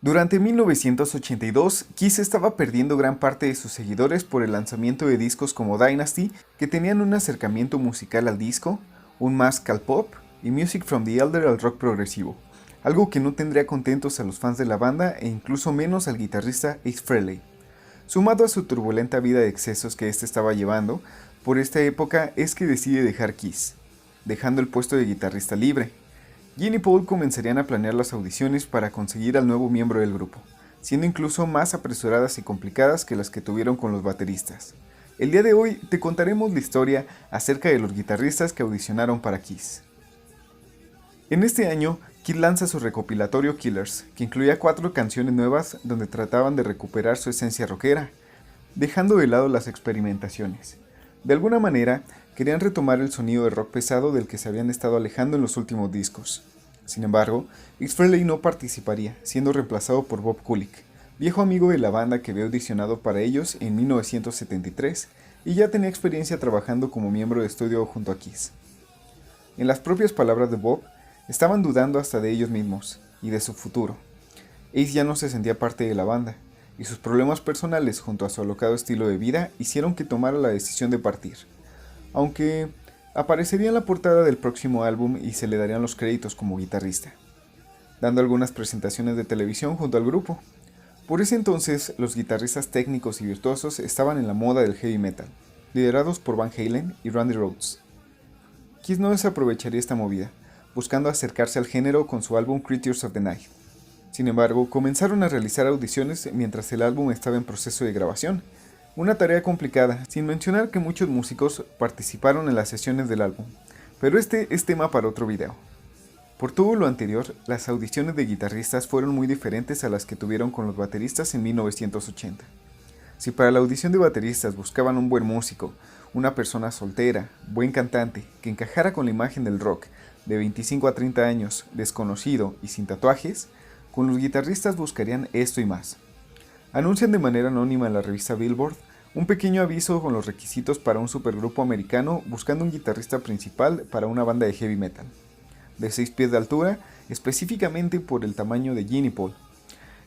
Durante 1982, Kiss estaba perdiendo gran parte de sus seguidores por el lanzamiento de discos como Dynasty, que tenían un acercamiento musical al disco, un mask al pop y Music from the Elder al rock progresivo, algo que no tendría contentos a los fans de la banda e incluso menos al guitarrista Ace Frehley. Sumado a su turbulenta vida de excesos que éste estaba llevando, por esta época es que decide dejar Kiss, dejando el puesto de guitarrista libre. Gene y Paul comenzarían a planear las audiciones para conseguir al nuevo miembro del grupo, siendo incluso más apresuradas y complicadas que las que tuvieron con los bateristas. El día de hoy te contaremos la historia acerca de los guitarristas que audicionaron para Kiss. En este año, Kiss lanza su recopilatorio Killers, que incluía 4 canciones nuevas donde trataban de recuperar su esencia rockera, dejando de lado las experimentaciones. De alguna manera, querían retomar el sonido de rock pesado del que se habían estado alejando en los últimos discos. Sin embargo, Ace Frehley no participaría, siendo reemplazado por Bob Kulick, viejo amigo de la banda que había audicionado para ellos en 1973 y ya tenía experiencia trabajando como miembro de estudio junto a Kiss. En las propias palabras de Bob, estaban dudando hasta de ellos mismos y de su futuro. Ace ya no se sentía parte de la banda, y sus problemas personales junto a su alocado estilo de vida hicieron que tomara la decisión de partir, aunque aparecería en la portada del próximo álbum y se le darían los créditos como guitarrista, dando algunas presentaciones de televisión junto al grupo. Por ese entonces, los guitarristas técnicos y virtuosos estaban en la moda del heavy metal, liderados por Van Halen y Randy Rhoads. Kiss no desaprovecharía esta movida, buscando acercarse al género con su álbum Creatures of the Night. Sin embargo, comenzaron a realizar audiciones mientras el álbum estaba en proceso de grabación, una tarea complicada, sin mencionar que muchos músicos participaron en las sesiones del álbum, pero este es tema para otro video. Por todo lo anterior, las audiciones de guitarristas fueron muy diferentes a las que tuvieron con los bateristas en 1980. Si para la audición de bateristas buscaban un buen músico, una persona soltera, buen cantante, que encajara con la imagen del rock, de 25 a 30 años, desconocido y sin tatuajes, con los guitarristas buscarían esto y más. Anuncian de manera anónima en la revista Billboard un pequeño aviso con los requisitos para un supergrupo americano buscando un guitarrista principal para una banda de heavy metal, de 6 pies de altura, específicamente por el tamaño de Gene y Paul.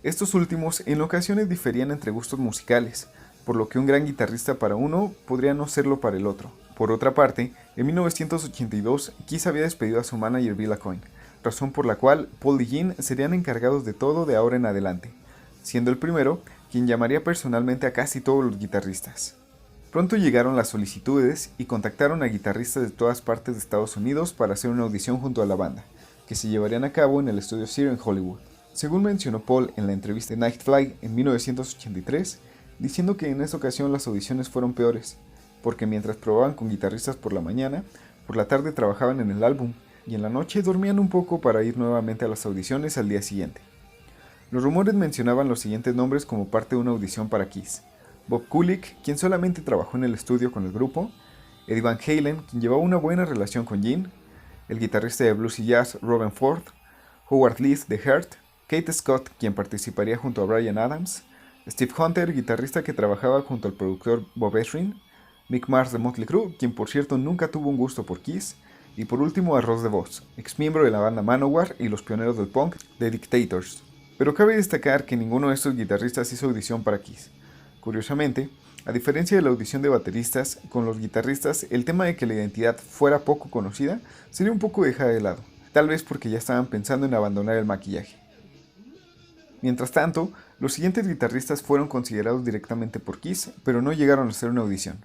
Estos últimos en ocasiones diferían entre gustos musicales, por lo que un gran guitarrista para uno podría no serlo para el otro. Por otra parte, en 1982 Kiss había despedido a su manager Bill Aucoin, razón por la cual Paul y Gene serían encargados de todo de ahora en adelante, siendo el primero quien llamaría personalmente a casi todos los guitarristas. Pronto llegaron las solicitudes y contactaron a guitarristas de todas partes de Estados Unidos para hacer una audición junto a la banda, que se llevarían a cabo en el estudio Sire en Hollywood. Según mencionó Paul en la entrevista de Night Fly en 1983, diciendo que en esa ocasión las audiciones fueron peores, porque mientras probaban con guitarristas por la mañana, por la tarde trabajaban en el álbum, y en la noche dormían un poco para ir nuevamente a las audiciones al día siguiente. Los rumores mencionaban los siguientes nombres como parte de una audición para Kiss: Bob Kulick, quien solamente trabajó en el estudio con el grupo; Eddie Van Halen, quien llevaba una buena relación con Gene; el guitarrista de blues y jazz Robben Ford; Howard Lees de Heart; Kate Scott, quien participaría junto a Bryan Adams; Steve Hunter, guitarrista que trabajaba junto al productor Bob Ezrin; Mick Mars de Motley Crue, quien por cierto nunca tuvo un gusto por Kiss; y por último a Ross DeVos, ex miembro de la banda Manowar y los pioneros del punk, The Dictators. Pero cabe destacar que ninguno de estos guitarristas hizo audición para Kiss. Curiosamente, a diferencia de la audición de bateristas, con los guitarristas el tema de que la identidad fuera poco conocida sería un poco dejada de lado, tal vez porque ya estaban pensando en abandonar el maquillaje. Mientras tanto, los siguientes guitarristas fueron considerados directamente por Kiss, pero no llegaron a hacer una audición.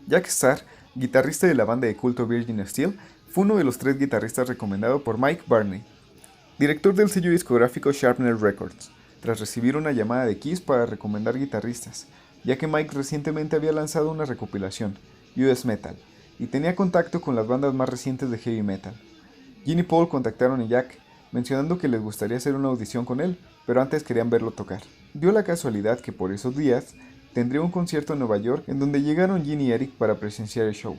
Jack Starr, guitarrista de la banda de culto Virgin Steel, fue uno de los 3 guitarristas recomendado por Mike Barney, director del sello discográfico Sharpner Records, tras recibir una llamada de Kiss para recomendar guitarristas, ya que Mike recientemente había lanzado una recopilación, US Metal, y tenía contacto con las bandas más recientes de heavy metal. Gene y Paul contactaron a Jack, mencionando que les gustaría hacer una audición con él, pero antes querían verlo tocar. Dio la casualidad que por esos días tendría un concierto en Nueva York en donde llegaron Gene y Eric para presenciar el show.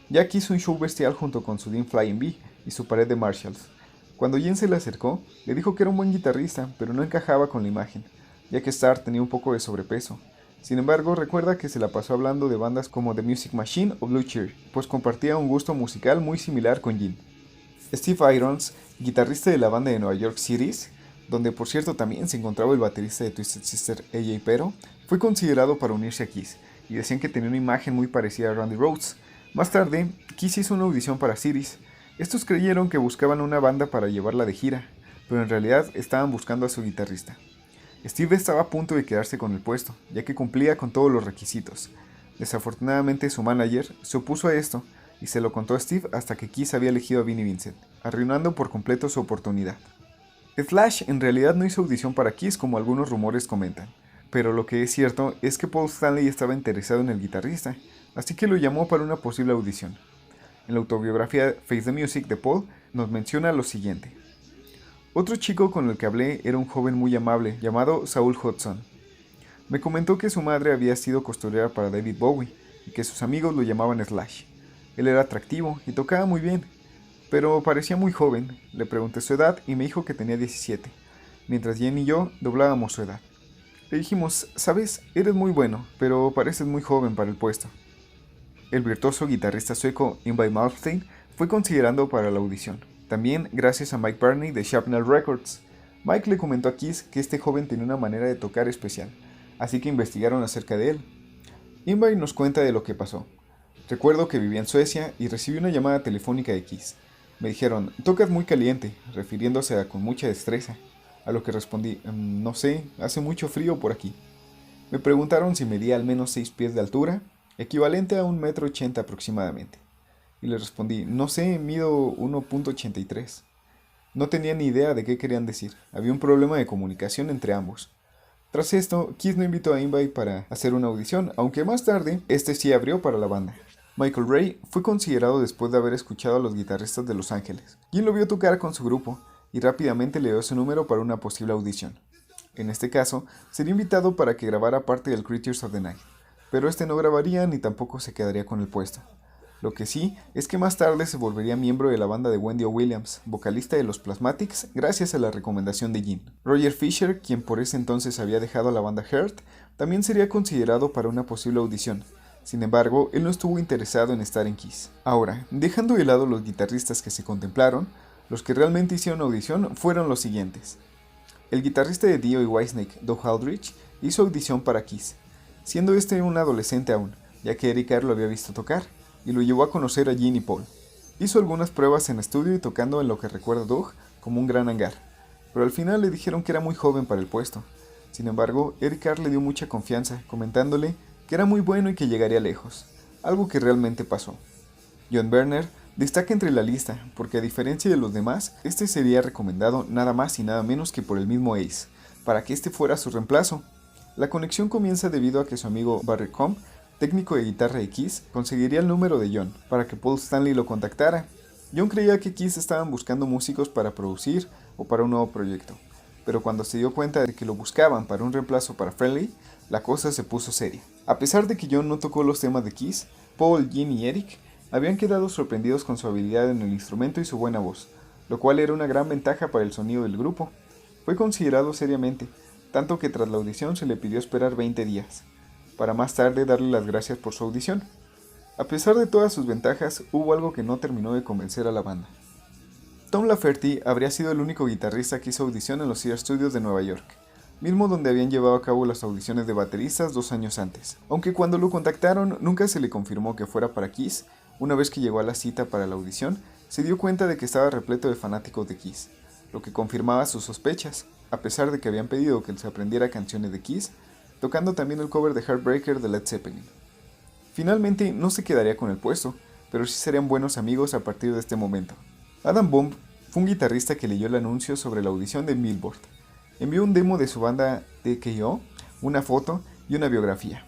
Jack hizo un show bestial junto con su Dean Flying B y su pared de Marshalls. Cuando Gene se le acercó, le dijo que era un buen guitarrista, pero no encajaba con la imagen, ya que Starr tenía un poco de sobrepeso. Sin embargo, recuerda que se la pasó hablando de bandas como The Music Machine o Blue Cheer, pues compartía un gusto musical muy similar con Gene. Steve Irons, guitarrista de la banda de Nueva York Cities, donde por cierto también se encontraba el baterista de Twisted Sister AJ Pero, fue considerado para unirse a Kiss, y decían que tenía una imagen muy parecida a Randy Rhoads. Más tarde, Kiss hizo una audición para Cities. Estos creyeron que buscaban una banda para llevarla de gira, pero en realidad estaban buscando a su guitarrista. Steve estaba a punto de quedarse con el puesto, ya que cumplía con todos los requisitos. Desafortunadamente su manager se opuso a esto y se lo contó a Steve hasta que Kiss había elegido a Vinnie Vincent, arruinando por completo su oportunidad. Slash en realidad no hizo audición para Kiss como algunos rumores comentan, pero lo que es cierto es que Paul Stanley estaba interesado en el guitarrista, así que lo llamó para una posible audición. En la autobiografía Face the Music de Paul nos menciona lo siguiente. Otro chico con el que hablé era un joven muy amable llamado Saul Hudson. Me comentó que su madre había sido costurera para David Bowie y que sus amigos lo llamaban Slash. Él era atractivo y tocaba muy bien, pero parecía muy joven. Le pregunté su edad y me dijo que tenía 17, mientras Jen y yo doblábamos su edad. Le dijimos, sabes, eres muy bueno, pero pareces muy joven para el puesto. El virtuoso guitarrista sueco Yngwie Malmsteen fue considerado para la audición, también gracias a Mike Burney de Shrapnel Records. Mike le comentó a Kiss que este joven tenía una manera de tocar especial, así que investigaron acerca de él. Yngwie nos cuenta de lo que pasó. Recuerdo que vivía en Suecia y recibí una llamada telefónica de Kiss. Me dijeron, tocas muy caliente, refiriéndose a con mucha destreza, a lo que respondí, no sé, hace mucho frío por aquí. Me preguntaron si medía al menos 6 pies de altura, equivalente a 1,80 m aproximadamente. Y le respondí, no sé, mido 1,83. No tenía ni idea de qué querían decir, había un problema de comunicación entre ambos. Tras esto, Kiss no invitó a Yngwie para hacer una audición, aunque más tarde, este sí abrió para la banda. Michael Ray fue considerado después de haber escuchado a los guitarristas de Los Ángeles, quien lo vio tocar con su grupo, y rápidamente le dio su número para una posible audición. En este caso, sería invitado para que grabara parte del Creatures of the Night, pero este no grabaría ni tampoco se quedaría con el puesto. Lo que sí es que más tarde se volvería miembro de la banda de Wendy O. Williams, vocalista de los Plasmatics, gracias a la recomendación de Gene. Roger Fisher, quien por ese entonces había dejado la banda Heart, también sería considerado para una posible audición. Sin embargo, él no estuvo interesado en estar en Kiss. Ahora, dejando de lado los guitarristas que se contemplaron, los que realmente hicieron audición fueron los siguientes. El guitarrista de Dio y Whitesnake, Doug Aldrich, hizo audición para Kiss, siendo este un adolescente aún, ya que Eric Carr lo había visto tocar, y lo llevó a conocer a Gene y Paul. Hizo algunas pruebas en estudio y tocando en lo que recuerda Doug como un gran hangar, pero al final le dijeron que era muy joven para el puesto. Sin embargo, Eric Carr le dio mucha confianza, comentándole que era muy bueno y que llegaría lejos, algo que realmente pasó. John Werner destaca entre la lista, porque a diferencia de los demás, este sería recomendado nada más y nada menos que por el mismo Ace, para que este fuera su reemplazo. La conexión comienza debido a que su amigo Barry Comp, técnico de guitarra de Kiss, conseguiría el número de John, para que Paul Stanley lo contactara. John creía que Kiss estaban buscando músicos para producir o para un nuevo proyecto, pero cuando se dio cuenta de que lo buscaban para un reemplazo para Friendly, la cosa se puso seria. A pesar de que John no tocó los temas de Kiss, Paul, Gene y Eric habían quedado sorprendidos con su habilidad en el instrumento y su buena voz, lo cual era una gran ventaja para el sonido del grupo. Fue considerado seriamente, tanto que tras la audición se le pidió esperar 20 días, para más tarde darle las gracias por su audición. A pesar de todas sus ventajas, hubo algo que no terminó de convencer a la banda. Tom Lafferty habría sido el único guitarrista que hizo audición en los Sears Studios de Nueva York, mismo donde habían llevado a cabo las audiciones de bateristas 2 años antes. Aunque cuando lo contactaron nunca se le confirmó que fuera para Kiss, una vez que llegó a la cita para la audición, se dio cuenta de que estaba repleto de fanáticos de Kiss, lo que confirmaba sus sospechas, a pesar de que habían pedido que él se aprendiera canciones de Kiss, tocando también el cover de Heartbreaker de Led Zeppelin. Finalmente no se quedaría con el puesto, pero sí serían buenos amigos a partir de este momento. Adam Bomb fue un guitarrista que leyó el anuncio sobre la audición de Billboard. Envió un demo de su banda TKO, una foto y una biografía.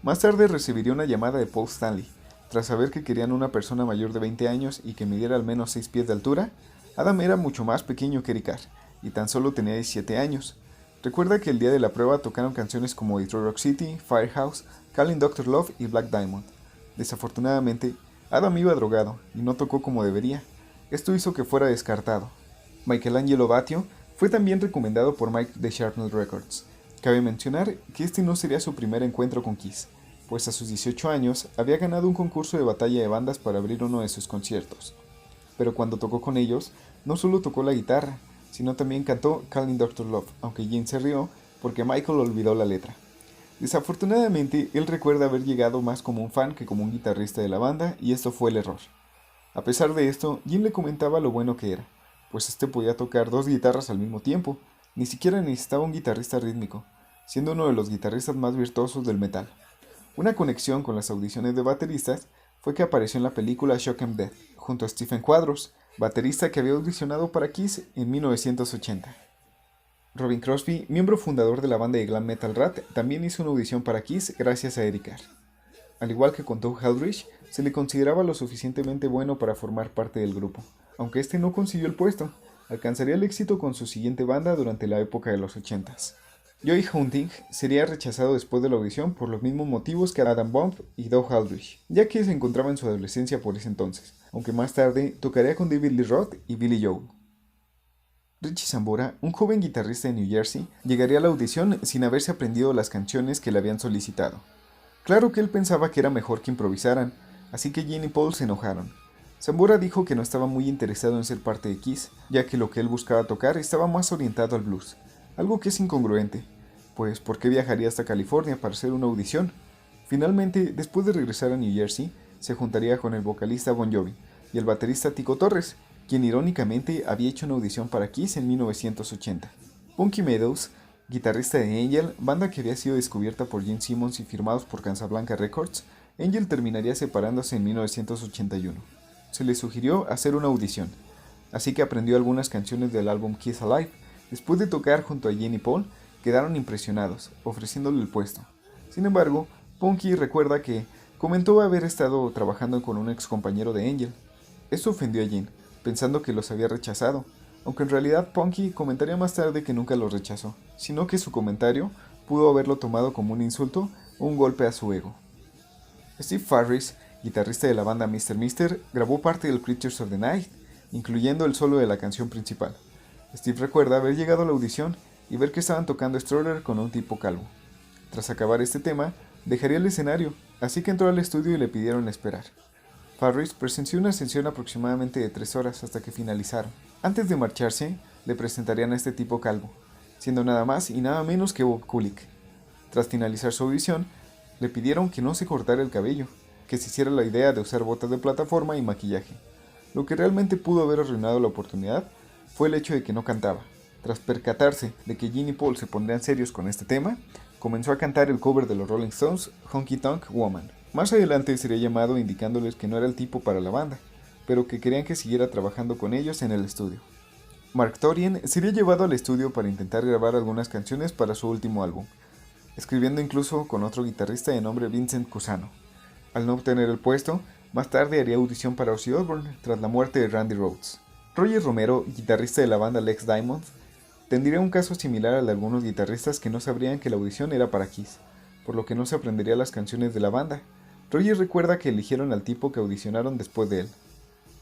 Más tarde recibiría una llamada de Paul Stanley. Tras saber que querían una persona mayor de 20 años y que midiera al menos 6 pies de altura, Adam era mucho más pequeño que Eric Carr, y tan solo tenía 17 años. Recuerda que el día de la prueba tocaron canciones como Detroit Rock City, Firehouse, Calling Dr. Love y Black Diamond. Desafortunadamente, Adam iba drogado y no tocó como debería. Esto hizo que fuera descartado. Michelangelo Batio fue también recomendado por Mike de Shrapnel Records. Cabe mencionar que este no sería su primer encuentro con Kiss, pues a sus 18 años había ganado un concurso de batalla de bandas para abrir uno de sus conciertos. Pero cuando tocó con ellos, no solo tocó la guitarra, sino también cantó Calling Dr. Love, aunque Gene se rió porque Michael olvidó la letra. Desafortunadamente, él recuerda haber llegado más como un fan que como un guitarrista de la banda, y esto fue el error. A pesar de esto, Gene le comentaba lo bueno que era, pues este podía tocar dos guitarras al mismo tiempo, ni siquiera necesitaba un guitarrista rítmico, siendo uno de los guitarristas más virtuosos del metal. Una conexión con las audiciones de bateristas fue que apareció en la película Shock 'Em Dead, junto a Stephen Quadros, baterista que había audicionado para Kiss en 1980. Robin Crosby, miembro fundador de la banda de glam metal Ratt, también hizo una audición para Kiss gracias a Eric Carr. Al igual que con Doug Aldrich, se le consideraba lo suficientemente bueno para formar parte del grupo. Aunque este no consiguió el puesto, alcanzaría el éxito con su siguiente banda durante la época de los 80s. Joey Hunting sería rechazado después de la audición por los mismos motivos que Adam Bomb y Doug Aldrich, ya que se encontraba en su adolescencia por ese entonces, aunque más tarde tocaría con David Lee Roth y Billy Joel. Richie Sambora, un joven guitarrista de New Jersey, llegaría a la audición sin haberse aprendido las canciones que le habían solicitado. Claro que él pensaba que era mejor que improvisaran, así que Gene y Paul se enojaron. Sambora dijo que no estaba muy interesado en ser parte de Kiss, ya que lo que él buscaba tocar estaba más orientado al blues, algo que es incongruente, pues ¿por qué viajaría hasta California para hacer una audición? Finalmente, después de regresar a New Jersey, se juntaría con el vocalista Bon Jovi y el baterista Tico Torres, quien irónicamente había hecho una audición para Kiss en 1980. Punky Meadows, guitarrista de Angel, banda que había sido descubierta por Gene Simmons y firmados por Casablanca Records, Angel terminaría separándose en 1981. Se le sugirió hacer una audición, así que aprendió algunas canciones del álbum Kiss Alive. Después de tocar junto a Gene y Paul, quedaron impresionados, ofreciéndole el puesto. Sin embargo, Punky recuerda que comentó haber estado trabajando con un ex compañero de Angel. Esto ofendió a Gene, pensando que los había rechazado, aunque en realidad Punky comentaría más tarde que nunca los rechazó, sino que su comentario pudo haberlo tomado como un insulto o un golpe a su ego. Steve Farris, guitarrista de la banda Mr. Mister, grabó parte del Creatures of the Night, incluyendo el solo de la canción principal. Steve recuerda haber llegado a la audición y ver que estaban tocando Stroller con un tipo calvo. Tras acabar este tema, dejaría el escenario, así que entró al estudio y le pidieron esperar. Farris presenció una sesión aproximadamente de 3 horas hasta que finalizaron. Antes de marcharse, le presentarían a este tipo calvo, siendo nada más y nada menos que Bob Kulick. Tras finalizar su audición, le pidieron que no se cortara el cabello, que se hiciera la idea de usar botas de plataforma y maquillaje. Lo que realmente pudo haber arruinado la oportunidad fue el hecho de que no cantaba. Tras percatarse de que Gene y Paul se pondrían serios con este tema, comenzó a cantar el cover de los Rolling Stones, Honky Tonk Woman. Más adelante sería llamado indicándoles que no era el tipo para la banda, pero que querían que siguiera trabajando con ellos en el estudio. Mark Torien sería llevado al estudio para intentar grabar algunas canciones para su último álbum, escribiendo incluso con otro guitarrista de nombre Vincent Cusano. Al no obtener el puesto, más tarde haría audición para Ozzy Osbourne tras la muerte de Randy Rhoads. Roger Romero, guitarrista de la banda Lex Diamond, tendría un caso similar al de algunos guitarristas que no sabrían que la audición era para Kiss, por lo que no se aprendería las canciones de la banda. Roger recuerda que eligieron al tipo que audicionaron después de él,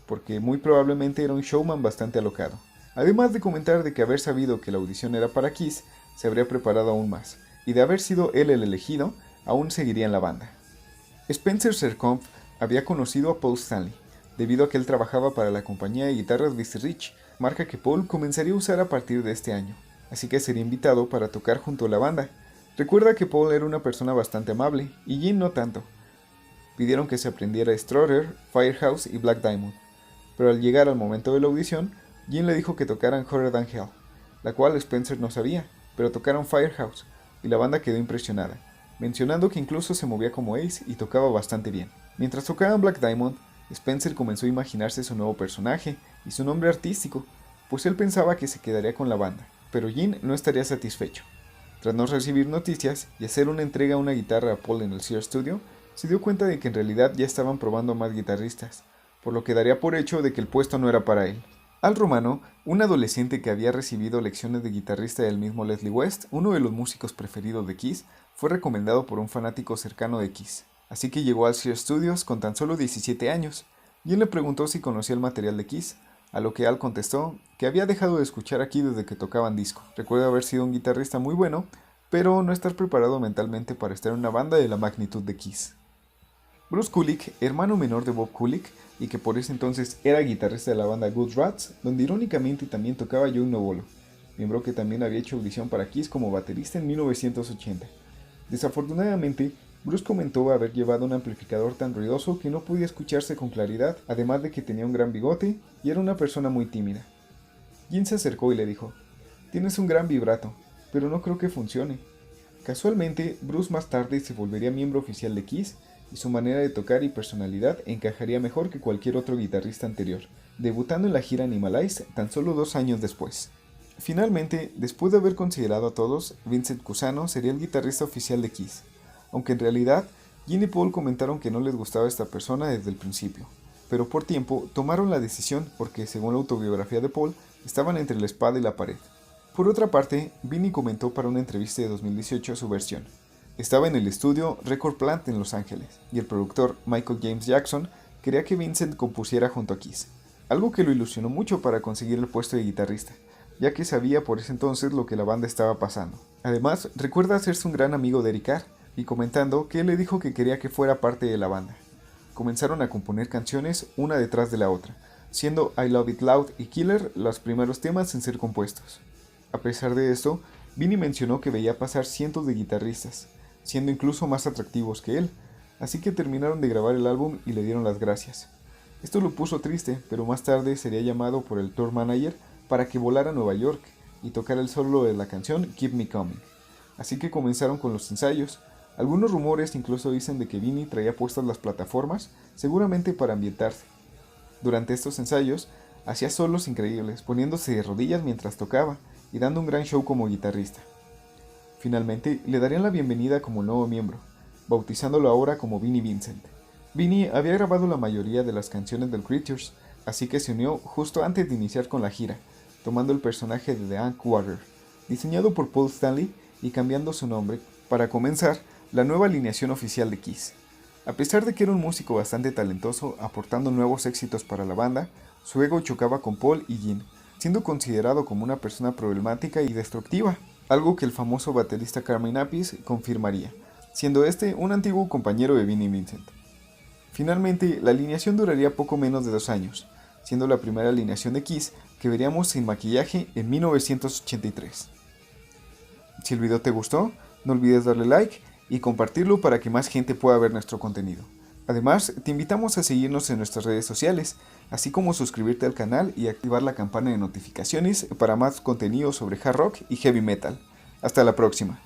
porque muy probablemente era un showman bastante alocado. Además de comentar de que haber sabido que la audición era para Kiss, se habría preparado aún más, y de haber sido él el elegido, aún seguiría en la banda. Spencer Serkompf había conocido a Paul Stanley, debido a que él trabajaba para la compañía de guitarras BC Rich, marca que Paul comenzaría a usar a partir de este año, así que sería invitado para tocar junto a la banda. Recuerda que Paul era una persona bastante amable, y Gene no tanto. Pidieron que se aprendiera Strutter, Firehouse y Black Diamond, pero al llegar al momento de la audición, Gene le dijo que tocaran Hotter Than Hell, la cual Spencer no sabía, pero tocaron Firehouse, y la banda quedó impresionada, mencionando que incluso se movía como Ace y tocaba bastante bien. Mientras tocaban Black Diamond, Spencer comenzó a imaginarse su nuevo personaje y su nombre artístico, pues él pensaba que se quedaría con la banda, pero Gene no estaría satisfecho. Tras no recibir noticias y hacer una entrega a una guitarra a Paul en el Sears Studio, se dio cuenta de que en realidad ya estaban probando más guitarristas, por lo que daría por hecho de que el puesto no era para él. Al Romano, un adolescente que había recibido lecciones de guitarrista del mismo Leslie West, uno de los músicos preferidos de Kiss, fue recomendado por un fanático cercano de Kiss, así que llegó al Sears Studios con tan solo 17 años, y él le preguntó si conocía el material de Kiss, a lo que Al contestó que había dejado de escuchar aquí desde que tocaban disco. Recuerda haber sido un guitarrista muy bueno, pero no estar preparado mentalmente para estar en una banda de la magnitud de Kiss. Bruce Kulick, hermano menor de Bob Kulick, y que por ese entonces era guitarrista de la banda Good Rats, donde irónicamente también tocaba Joey Novolo, miembro que también había hecho audición para Kiss como baterista en 1980. Desafortunadamente, Bruce comentó haber llevado un amplificador tan ruidoso que no podía escucharse con claridad, además de que tenía un gran bigote y era una persona muy tímida. Gene se acercó y le dijo: "Tienes un gran vibrato, pero no creo que funcione". Casualmente, Bruce más tarde se volvería miembro oficial de Kiss y su manera de tocar y personalidad encajaría mejor que cualquier otro guitarrista anterior, debutando en la gira Animalize tan solo 2 años después. Finalmente, después de haber considerado a todos, Vincent Cusano sería el guitarrista oficial de Kiss, aunque en realidad Gene y Paul comentaron que no les gustaba esta persona desde el principio, pero por tiempo tomaron la decisión porque, según la autobiografía de Paul, estaban entre la espada y la pared. Por otra parte, Vinnie comentó para una entrevista de 2018 su versión. Estaba en el estudio Record Plant en Los Ángeles, y el productor Michael James Jackson quería que Vincent compusiera junto a Kiss, algo que lo ilusionó mucho para conseguir el puesto de guitarrista, ya que sabía por ese entonces lo que la banda estaba pasando. Además, recuerda hacerse un gran amigo de Eric Carr, y comentando que él le dijo que quería que fuera parte de la banda. Comenzaron a componer canciones una detrás de la otra, siendo I Love It Loud y Killer los primeros temas en ser compuestos. A pesar de esto, Vinnie mencionó que veía pasar cientos de guitarristas, siendo incluso más atractivos que él, así que terminaron de grabar el álbum y le dieron las gracias. Esto lo puso triste, pero más tarde sería llamado por el tour manager para que volara a Nueva York y tocara el solo de la canción Keep Me Coming. Así que comenzaron con los ensayos. Algunos rumores incluso dicen de que Vinnie traía puestas las plataformas, seguramente para ambientarse. Durante estos ensayos, hacía solos increíbles, poniéndose de rodillas mientras tocaba y dando un gran show como guitarrista. Finalmente, le darían la bienvenida como nuevo miembro, bautizándolo ahora como Vinnie Vincent. Vinnie había grabado la mayoría de las canciones del Creatures, así que se unió justo antes de iniciar con la gira, tomando el personaje de The Ant Quarter, diseñado por Paul Stanley y cambiando su nombre para comenzar la nueva alineación oficial de Kiss. A pesar de que era un músico bastante talentoso, aportando nuevos éxitos para la banda, su ego chocaba con Paul y Gene, siendo considerado como una persona problemática y destructiva, algo que el famoso baterista Carmine Appice confirmaría, siendo este un antiguo compañero de Vinnie Vincent. Finalmente, la alineación duraría poco menos de 2 años, siendo la primera alineación de Kiss que veríamos sin maquillaje en 1983. Si el video te gustó, no olvides darle like y compartirlo para que más gente pueda ver nuestro contenido. Además, te invitamos a seguirnos en nuestras redes sociales, así como suscribirte al canal y activar la campana de notificaciones para más contenido sobre hard rock y heavy metal. Hasta la próxima.